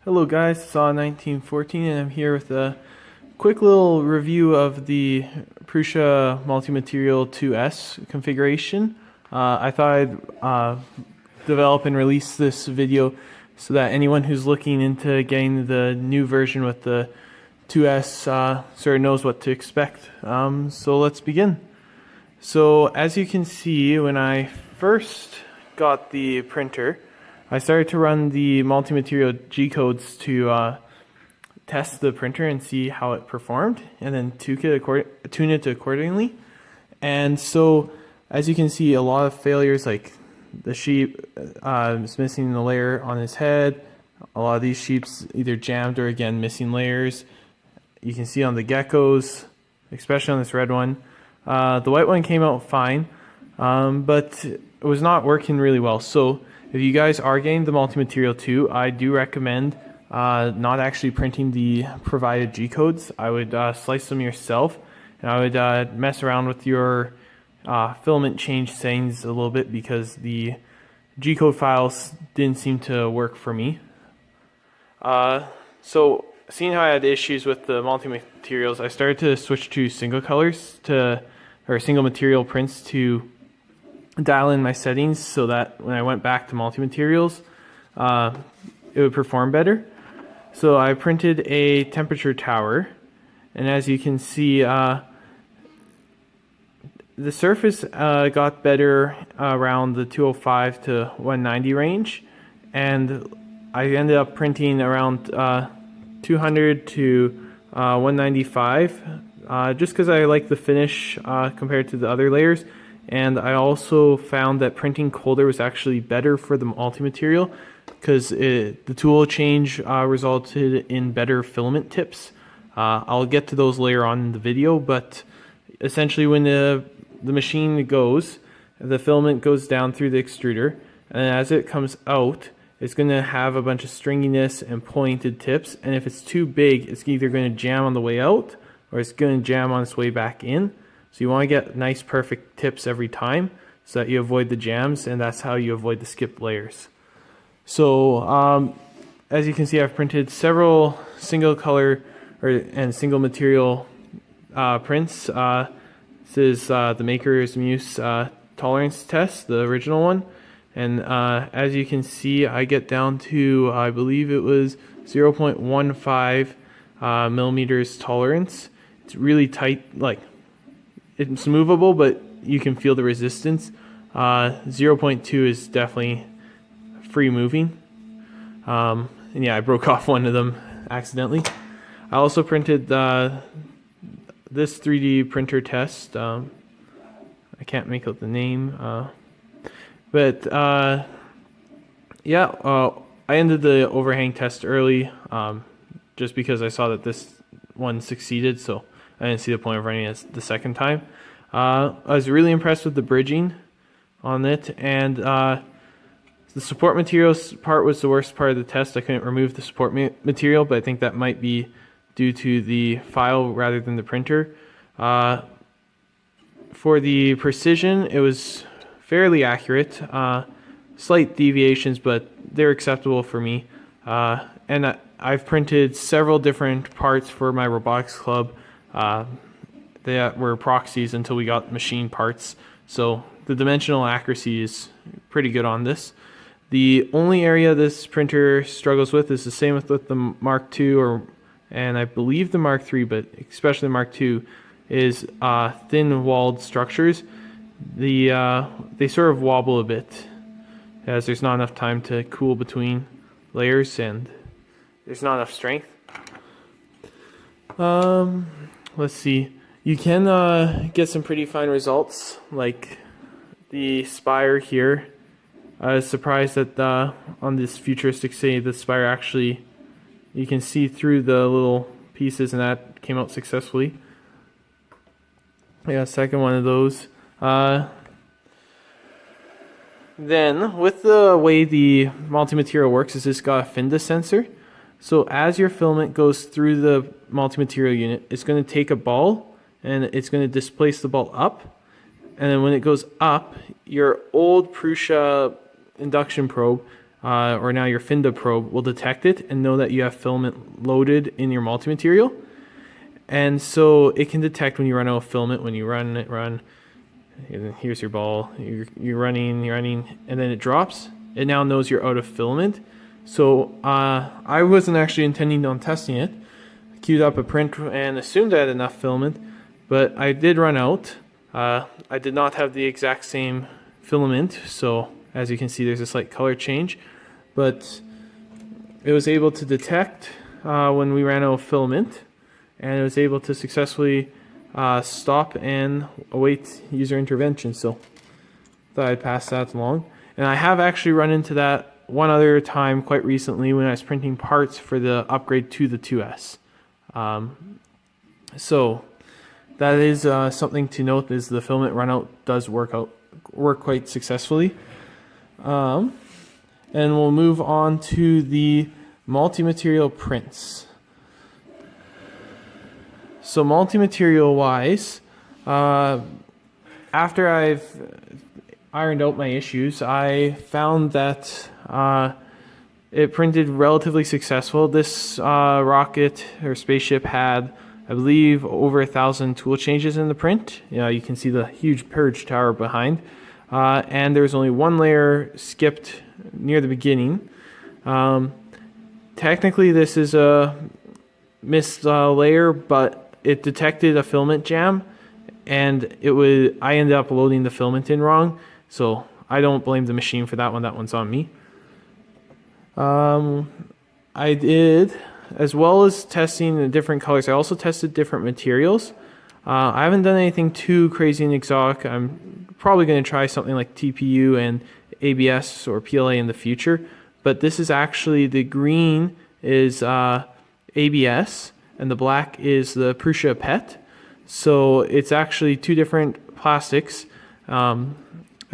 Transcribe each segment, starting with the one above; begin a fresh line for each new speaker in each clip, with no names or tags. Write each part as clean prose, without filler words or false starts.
Hello guys, it's Saw1914 and I'm here with a quick little review of the Prusa Multi-Material 2S configuration. I thought I'd develop and release this video so that anyone who's looking into getting the new version with the 2S sort of knows what to expect. So let's begin. So as you can see, when I first got the printer, I started to run the multi-material G-codes to test the printer and see how it performed, and then tune it accordingly. And so, as you can see, a lot of failures, like the sheep is missing the layer on his head. A lot of these sheeps either jammed or again missing layers. You can see on the geckos, especially on this red one. The white one came out fine, but it was not working really well. So if you guys are getting the multi-material 2, I do recommend not actually printing the provided G-codes. I would slice them yourself, and I would mess around with your filament change settings a little bit, because the G-code files didn't seem to work for me. So seeing how I had issues with the multi-materials, I started to switch to single colors or single material prints to dial in my settings so that when I went back to multi-materials, it would perform better. So I printed a temperature tower, and as you can see, the surface got better around the 205 to 190 range, and I ended up printing around 200 to 195 just because I like the finish compared to the other layers. And I also found that printing colder was actually better for the multi-material, because the tool change resulted in better filament tips. I'll get to those later on in the video, but essentially when the machine goes, the filament goes down through the extruder, and as it comes out, it's going to have a bunch of stringiness and pointed tips, and if it's too big, it's either going to jam on the way out or it's going to jam on its way back in. So you want to get nice perfect tips every time so that you avoid the jams, and that's how you avoid the skipped layers. So as you can see, I've printed several single color and single material prints. This is the Mk2 tolerance test, the original one. And as you can see, I get down to, I believe it was 0.15 millimeters tolerance. It's really tight, like it's movable, but you can feel the resistance. 0.2 is definitely free moving. And yeah, I broke off one of them accidentally. I also printed this 3D printer test. I can't make out the name, but yeah, I ended the overhang test early just because I saw that this one succeeded, so I didn't see the point of running it the second time. I was really impressed with the bridging on it, and the support materials part was the worst part of the test. I couldn't remove the support material, but I think that might be due to the file rather than the printer. For the precision, it was fairly accurate. Slight deviations, but they're acceptable for me. And I've printed several different parts for my robotics club that were proxies until we got machine parts. So the dimensional accuracy is pretty good on this. The only area this printer struggles with is the same with the Mark II and I believe the Mark III, but especially the Mark II, is thin-walled structures. They sort of wobble a bit as there's not enough time to cool between layers and there's not enough strength. Let's see. You can get some pretty fine results, like the spire here. I was surprised that on this futuristic city, the spire actually, you can see through the little pieces, and that came out successfully. Yeah, second one of those. Then, with the way the multi-material works, is it's got a Finda sensor. So as your filament goes through the multi-material unit, it's going to take a ball and it's going to displace the ball up. And then when it goes up, your old Prusa induction probe or now your FINDA probe will detect it and know that you have filament loaded in your multi-material. And so it can detect when you run out of filament, when you run, and here's your ball, you're running, and then it drops. It now knows you're out of filament. So I wasn't actually intending on testing it. I queued up a print and assumed I had enough filament, but I did run out. I did not have the exact same filament, so as you can see there's a slight color change, but it was able to detect when we ran out of filament, and it was able to successfully stop and await user intervention. So thought I'd pass that along. And I have actually run into that one other time quite recently when I was printing parts for the upgrade to the 2S. So that is something to note, is the filament runout does work quite successfully. And we'll move on to the multi-material prints. So multi-material wise, after I've ironed out my issues, I found that it printed relatively successful. This rocket or spaceship had, I believe, over 1,000 tool changes in the print. You can see the huge purge tower behind. And there was only one layer skipped near the beginning. Technically this is a missed layer, but it detected a filament jam, and I ended up loading the filament in wrong, so I don't blame the machine for that one. That one's on me. I did, as well as testing the different colors, I also tested different materials. I haven't done anything too crazy and exotic. I'm probably going to try something like TPU and ABS or PLA in the future, but this is actually, the green is ABS and the black is the Prusa PET. So it's actually two different plastics. I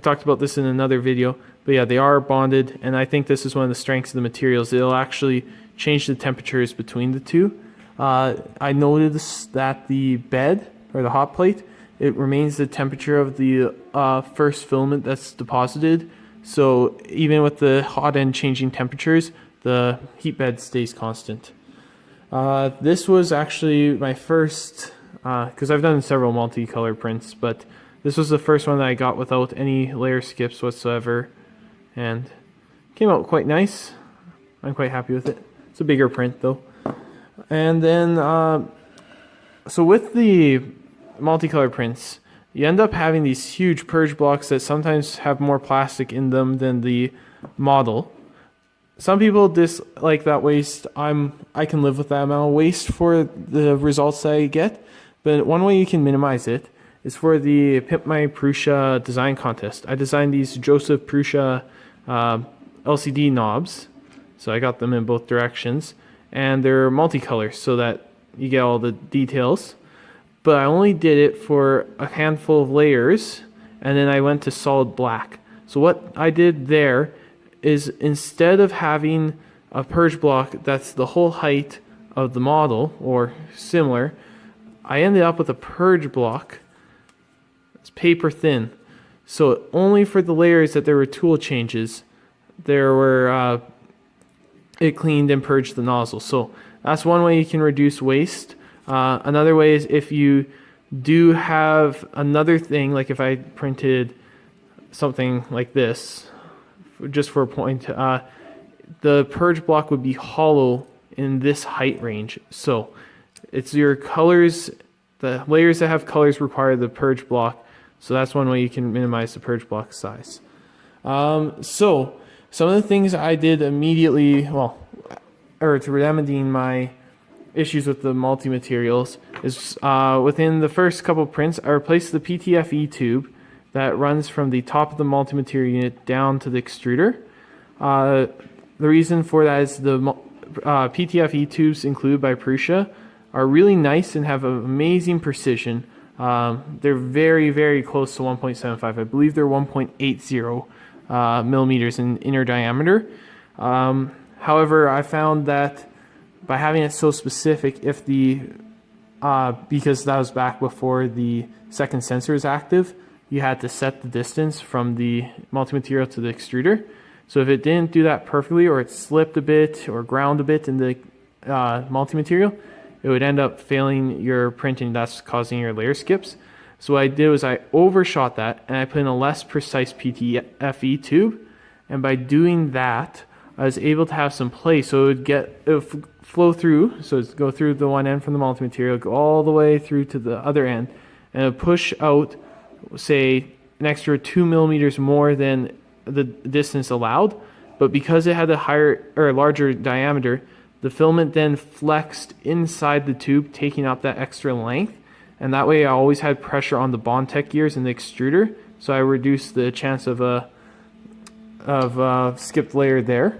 talked about this in another video, but yeah, they are bonded, and I think this is one of the strengths of the materials. It'll actually change the temperatures between the two. I noticed that the bed, or the hot plate, it remains the temperature of the first filament that's deposited. So even with the hot end changing temperatures, the heat bed stays constant. This was actually my first, because I've done several multicolor prints, but this was the first one that I got without any layer skips whatsoever, and came out quite nice. I'm quite happy with it. It's a bigger print though. And then, so with the multicolor prints, you end up having these huge purge blocks that sometimes have more plastic in them than the model. Some people dislike that waste. I can live with that amount of waste for the results that I get, but one way you can minimize it is for the Prusa design contest. I designed these Joseph Prusa LCD knobs, so I got them in both directions, and they're multicolor so that you get all the details. But I only did it for a handful of layers, and then I went to solid black. So what I did there is, instead of having a purge block that's the whole height of the model or similar, I ended up with a purge block that's paper thin. So only for the layers that there were tool changes, there were it cleaned and purged the nozzle. So that's one way you can reduce waste. Another way is if you do have another thing, like if I printed something like this, just for a point, the purge block would be hollow in this height range. So it's your colors, the layers that have colors require the purge block. So that's one way you can minimize the purge block size. So some of the things I did immediately, or to remedying my issues with the multi-materials, is within the first couple prints, I replaced the PTFE tube that runs from the top of the multi-material unit down to the extruder. The reason for that is the PTFE tubes included by Prusa are really nice and have amazing precision. They're very, very close to 1.75. I believe they're 1.80 millimeters in inner diameter. However, I found that by having it so specific, if because that was back before the second sensor is active, you had to set the distance from the multi-material to the extruder. So if it didn't do that perfectly, or it slipped a bit or ground a bit in the multi-material, it would end up failing your print, and that's causing your layer skips. So what I did was I overshot that, and I put in a less precise PTFE tube, and by doing that, I was able to have some play, so it would flow through, so it'd go through the one end from the multi-material, go all the way through to the other end, and it would push out, say, an extra 2 millimeters more than the distance allowed. But because it had a higher or larger diameter, the filament then flexed inside the tube, taking up that extra length, and that way I always had pressure on the Bondtech gears in the extruder, so I reduced the chance of a skipped layer there.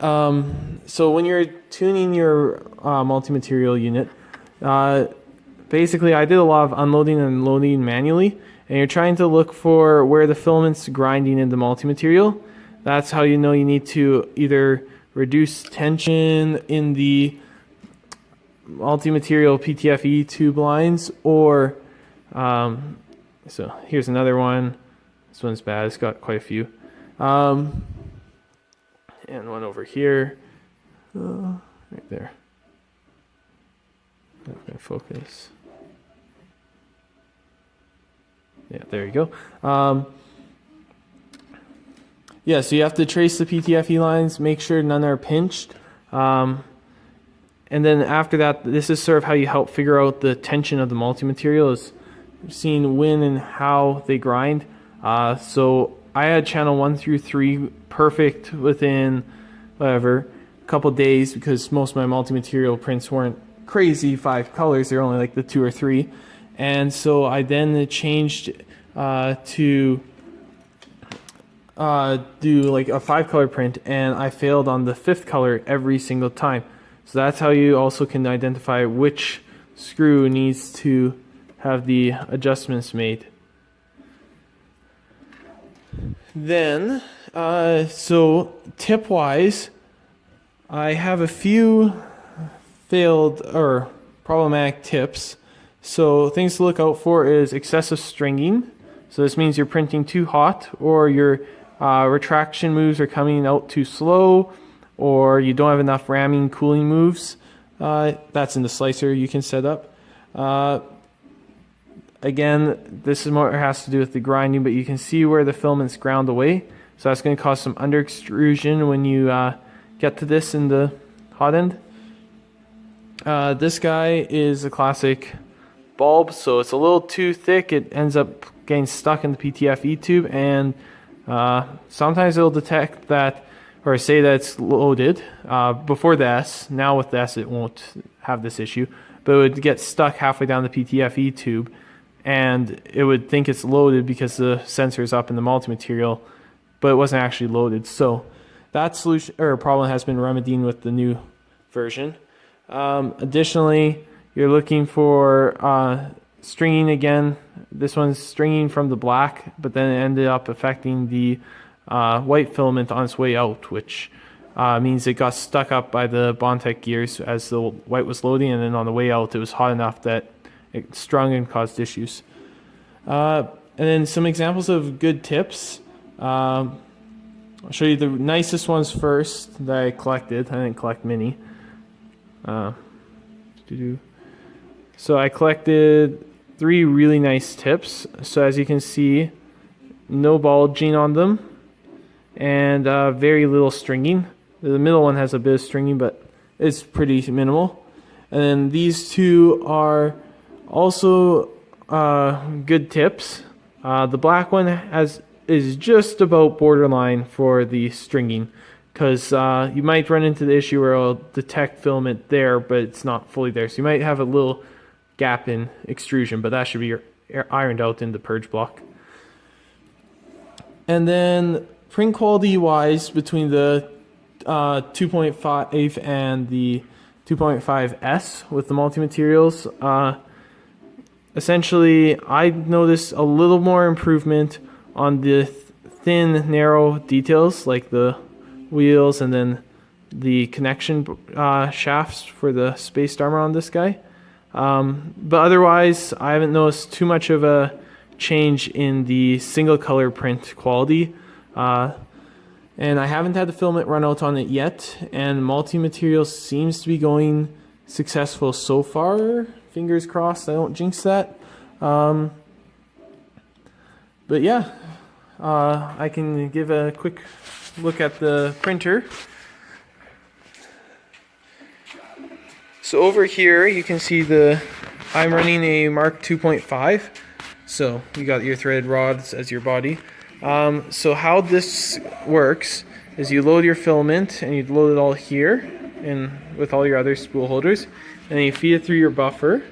So when you're tuning your multi-material unit, basically I did a lot of unloading and loading manually, and you're trying to look for where the filament's grinding in the multi-material. That's how you know you need to either reduce tension in the multi-material PTFE tube lines, or so here's another one. This one's bad, it's got quite a few. And one over here, right there. Not gonna focus. Yeah, there you go. Yeah, so you have to trace the PTFE lines, make sure none are pinched. And then after that, this is sort of how you help figure out the tension of the multi-material, is seeing when and how they grind. So I had channel 1 through 3 perfect within whatever a couple days, because most of my multi-material prints weren't crazy 5 colors, they're only like the 2 or 3. And so I then changed to do like a 5-color print, and I failed on the 5th color every single time. So that's how you also can identify which screw needs to have the adjustments made. Then, so tip-wise, I have a few failed or problematic tips. So things to look out for is excessive stringing. So this means you're printing too hot, or your retraction moves are coming out too slow, or you don't have enough ramming cooling moves. That's in the slicer you can set up. Again, this is more has to do with the grinding, but you can see where the filament's ground away. So that's going to cause some under extrusion when you get to this in the hot end. This guy is a classic bulb, so it's a little too thick. It ends up getting stuck in the PTFE tube, and sometimes it'll detect that, or say that it's loaded before the S. Now with the S it won't have this issue, but it would get stuck halfway down the PTFE tube, and it would think it's loaded because the sensor is up in the multi-material, but it wasn't actually loaded. So that solution or problem has been remedied with the new version. Additionally, you're looking for stringing again. This one's stringing from the black, but then it ended up affecting the white filament on its way out, which means it got stuck up by the Bondtech gears as the white was loading, and then on the way out it was hot enough that it strung and caused issues. And then some examples of good tips. I'll show you the nicest ones first that I collected. I didn't collect many. So I collected 3 really nice tips. So as you can see, no bulging on them, and very little stringing. The middle one has a bit of stringing, but it's pretty minimal. And then these 2 are also good tips. The black one is just about borderline for the stringing, because you might run into the issue where it'll detect filament there, but it's not fully there. So you might have a little gap in extrusion, but that should be ironed out in the purge block. And then print quality wise, between the 2.5 and the 2.5S with the multi-materials, essentially I noticed a little more improvement on the thin, narrow details like the wheels and then the connection shafts for the spaced armor on this guy. But otherwise, I haven't noticed too much of a change in the single color print quality. And I haven't had the filament run out on it yet, and multi-material seems to be going successful so far. Fingers crossed I don't jinx that. But yeah, I can give a quick look at the printer. So over here you can see I'm running a Mk2 2.5. So you got your threaded rods as your body. So how this works is you load your filament and you load it all here and with all your other spool holders, and then you feed it through your buffer.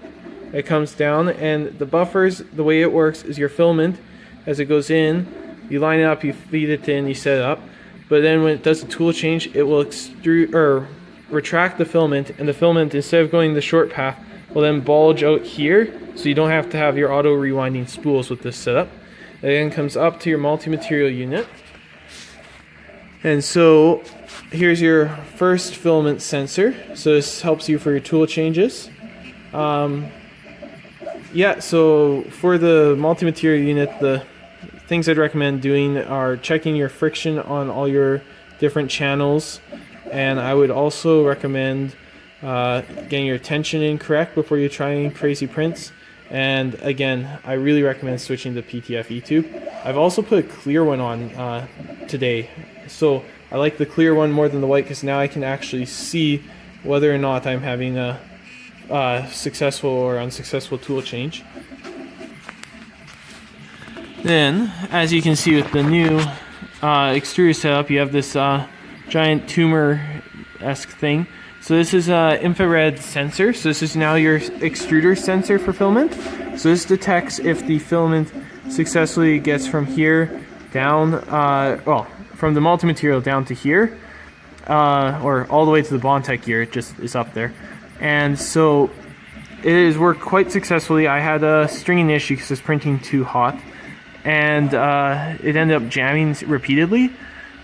It comes down, and the buffers, the way it works is your filament, as it goes in, you line it up, you feed it in, you set it up, but then when it does the tool change, it will extrude or retract the filament, and the filament, instead of going the short path, will then bulge out here, so you don't have to have your auto rewinding spools with this setup. It then comes up to your multi-material unit, and so here's your first filament sensor. So this helps you for your tool changes. Yeah, so for the multi-material unit, the things I'd recommend doing are checking your friction on all your different channels, and I would also recommend getting your tension in correct before you try any crazy prints. And again, I really recommend switching to PTF E-tube. I've also put a clear one on today, so I like the clear one more than the white because now I can actually see whether or not I'm having a successful or unsuccessful tool change. Then, as you can see with the new extruder setup, you have this giant tumor-esque thing. So this is an infrared sensor. So this is now your extruder sensor for filament. So this detects if the filament successfully gets from here down, well, from the multi-material down to here, or all the way to the Bondtech gear. It just is up there. And so it has worked quite successfully. I had a stringing issue because it's printing too hot, and it ended up jamming repeatedly.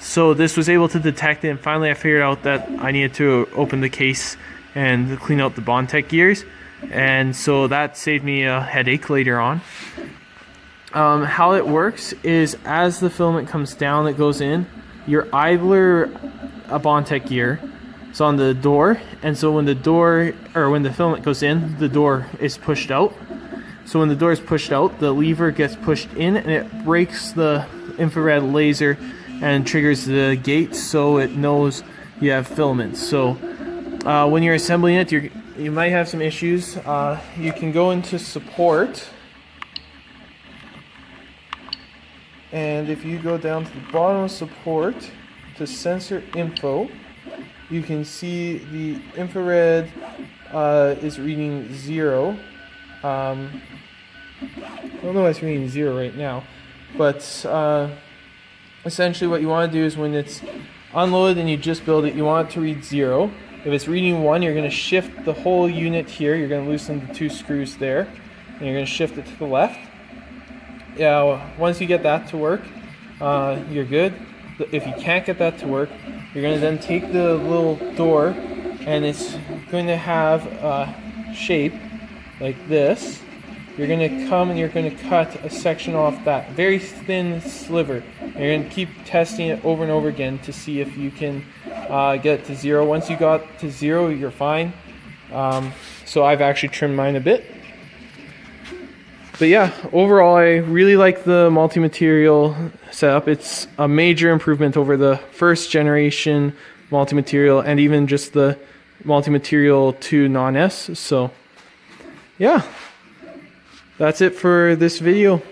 So this was able to detect it, and finally I figured out that I needed to open the case and clean out the Bondtech gears, and so that saved me a headache later on. How it works is as the filament comes down, it goes in. Your idler Bondtech gear is on the door, and so when the filament goes in, the door is pushed out. So when the door is pushed out, the lever gets pushed in, and it breaks the infrared laser and triggers the gate, so it knows you have filament. So when you're assembling it, you might have some issues. You can go into support, and if you go down to the bottom of support to sensor info, you can see the infrared is reading 0. I don't know why it's reading 0 right now, but essentially what you want to do is when it's unloaded and you just build it, you want it to read 0. If it's reading 1, you're going to shift the whole unit here. You're going to loosen the 2 screws there, and you're going to shift it to the left. Yeah, once you get that to work, you're good. If you can't get that to work, you're going to then take the little door, and it's going to have a shape like this. You're going to come and you're going to cut a section off that very thin sliver. You're going to keep testing it over and over again to see if you can get it to 0. Once you got to 0, you're fine. So I've actually trimmed mine a bit. But yeah, overall I really like the multi-material setup. It's a major improvement over the first generation multi-material and even just the multi-material 2 non-S. So yeah. That's it for this video.